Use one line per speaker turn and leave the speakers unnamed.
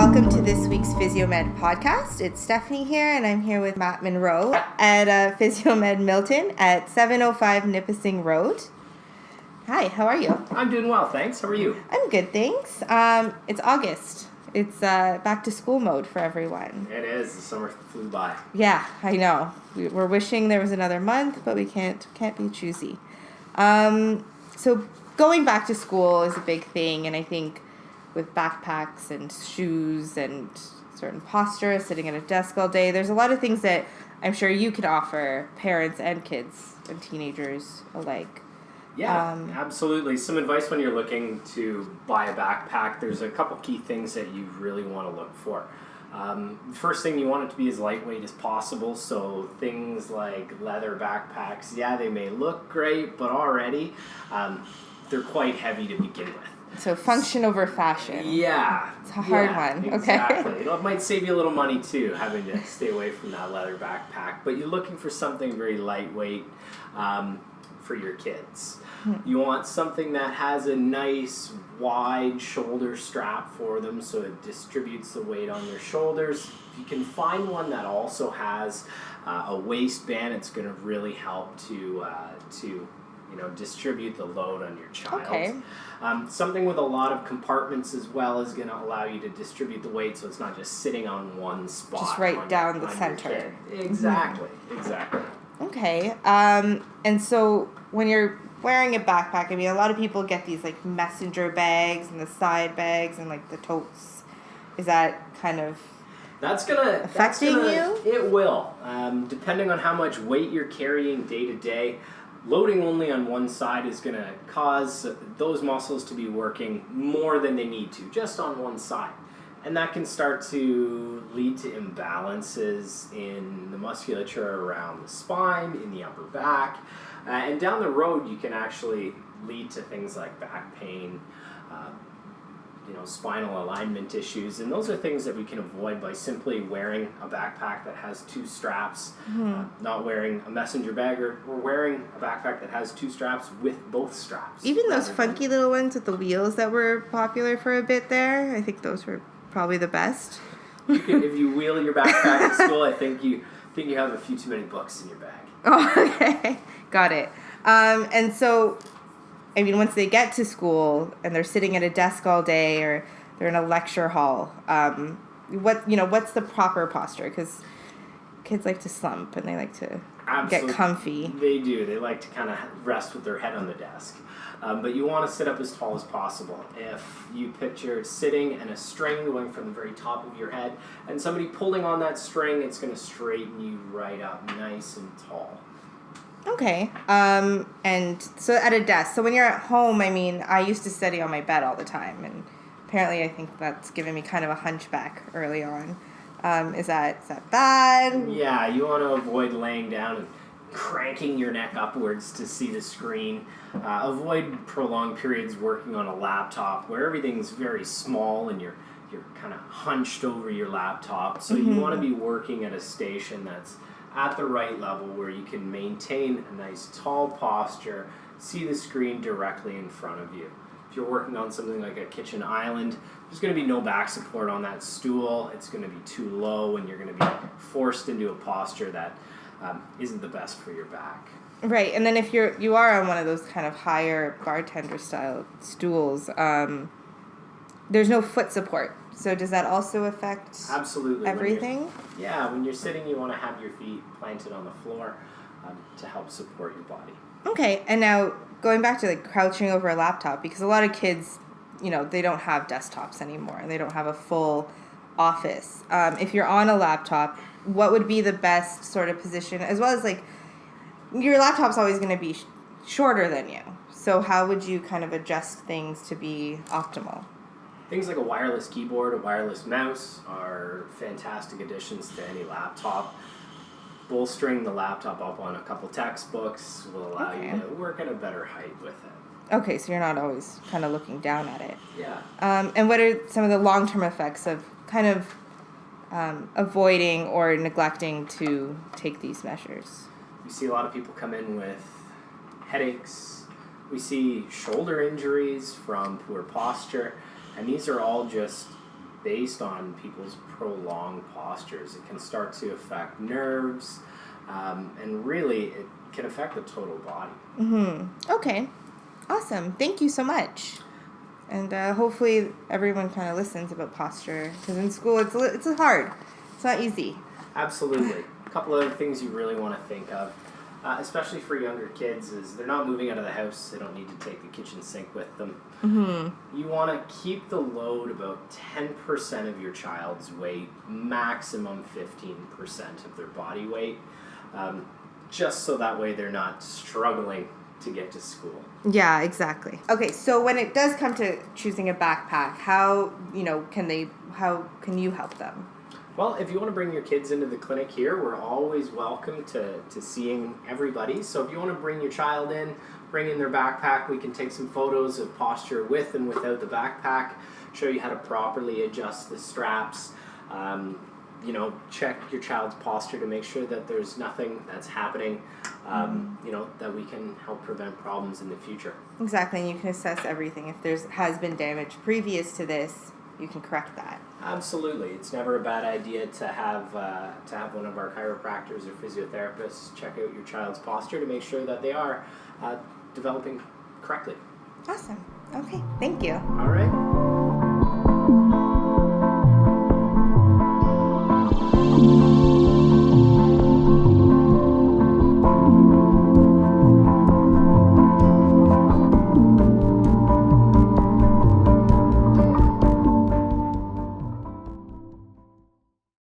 welcome to this week's Physiomed podcast. It's Stephanie here, and I'm here with Matt Munro at Physiomed Milton at 705 Nipissing Road. Hi, how are you?
I'm doing well, thanks. How are you?
I'm good, thanks. It's August. It's back to school mode for everyone.
It is. The summer flew by.
Yeah, I know. We're wishing there was another month, but we can't be choosy. So going back to school is a big thing, and I think with backpacks and shoes and certain posture, sitting at a desk all day, there's a lot of things that I'm sure you could offer parents and kids and teenagers alike.
Yeah, absolutely. Some advice when you're looking to buy a backpack. There's a couple key things that you really want to look for. First thing, you want it to be as lightweight as possible. So things like leather backpacks, yeah, they may look great, but already they're quite heavy to begin with.
So function over fashion.
Yeah.
It's a hard one.
Exactly.
Okay.
It might save you a little money too, having to stay away from that leather backpack. But you're looking for something very lightweight for your kids. You want something that has a nice wide shoulder strap for them so it distributes the weight on their shoulders. If you can find one that also has a waistband, it's going to really help to distribute the load on your child.
Okay.
Something with a lot of compartments as well is going to allow you to distribute the weight so it's not just sitting on one spot.
Just right down the center.
Exactly.
Okay. And so when you're wearing a backpack, I mean, a lot of people get these like messenger bags and the side bags and like the totes. Is that kind of affecting you?
It will. Depending on how much weight you're carrying day to day, loading only on one side is going to cause those muscles to be working more than they need to, just on one side. And that can start to lead to imbalances in the musculature around the spine, in the upper back. And down the road, you can actually lead to things like back pain, spinal alignment issues. And those are things that we can avoid by simply wearing a backpack that has two straps, not wearing a messenger bag, or wearing a backpack that has two straps with both straps.
Even those funky little ones with the wheels that were popular for a bit there, I think those were probably the best.
If you wheel your backpack to school, I think you have a few too many books in your bag.
Oh, okay. Got it. And so, I mean, once they get to school and they're sitting at a desk all day or they're in a lecture hall, what's the proper posture? Because kids like to slump and they like to get comfy.
They do. They like to kind of rest with their head on the desk. But you want to sit up as tall as possible. If you picture sitting and a string going from the very top of your head and somebody pulling on that string, it's going to straighten you right up nice and tall.
Okay. And so at a desk. So when you're at home, I mean, I used to study on my bed all the time, and apparently I think that's given me kind of a hunchback early on. Is that bad?
Yeah, you want to avoid laying down and cranking your neck upwards to see the screen. Avoid prolonged periods working on a laptop where everything's very small and you're kind of hunched over your laptop. So you want to be working at a station that's at the right level where you can maintain a nice tall posture, see the screen directly in front of you. If you're working on something like a kitchen island, there's going to be no back support on that stool. It's going to be too low and you're going to be forced into a posture that isn't the best for your back.
Right, and then if you are on one of those kind of higher bartender style stools, there's no foot support. So does that also affect
Absolutely.
everything?
When you're sitting, you want to have your feet planted on the floor to help support your body. Okay,
and now going back to like crouching over a laptop, because a lot of kids, they don't have desktops anymore and they don't have a full office. If you're on a laptop, what would be the best sort of position, as well as like your laptop's always going to be shorter than you. So how would you kind of adjust things to be optimal?
Things like a wireless keyboard, a wireless mouse are fantastic additions to any laptop. Bolstering the laptop up on a couple textbooks will allow you to work at a better height with it.
Okay, so you're not always kind of looking down at it.
Yeah.
And what are some of the long-term effects of kind of avoiding or neglecting to take these measures?
We see a lot of people come in with headaches. We see shoulder injuries from poor posture. And these are all just based on people's prolonged postures. It can start to affect nerves, and really it can affect the total body.
Okay. Awesome. Thank you so much. And hopefully everyone kind of listens about posture, because in school it's hard. It's not easy.
Absolutely. A couple other things you really want to think of, especially for younger kids, is they're not moving out of the house. They don't need to take the kitchen sink with them. You want to keep the load about 10% of your child's weight, maximum 15% of their body weight, just so that way they're not struggling to get to school.
Yeah, exactly. Okay, so when it does come to choosing a backpack, how can you help them?
Well, if you want to bring your kids into the clinic here, we're always welcome to seeing everybody. So if you want to bring your child in, bring in their backpack, we can take some photos of posture with and without the backpack, show you how to properly adjust the straps, check your child's posture to make sure that there's nothing that's happening, that we can help prevent problems in the future.
Exactly, and you can assess everything. If there has been damage previous to this, you can correct that.
Absolutely. It's never a bad idea to have one of our chiropractors or physiotherapists check out your child's posture to make sure that they are developing correctly.
Awesome. Okay, thank you.
All right.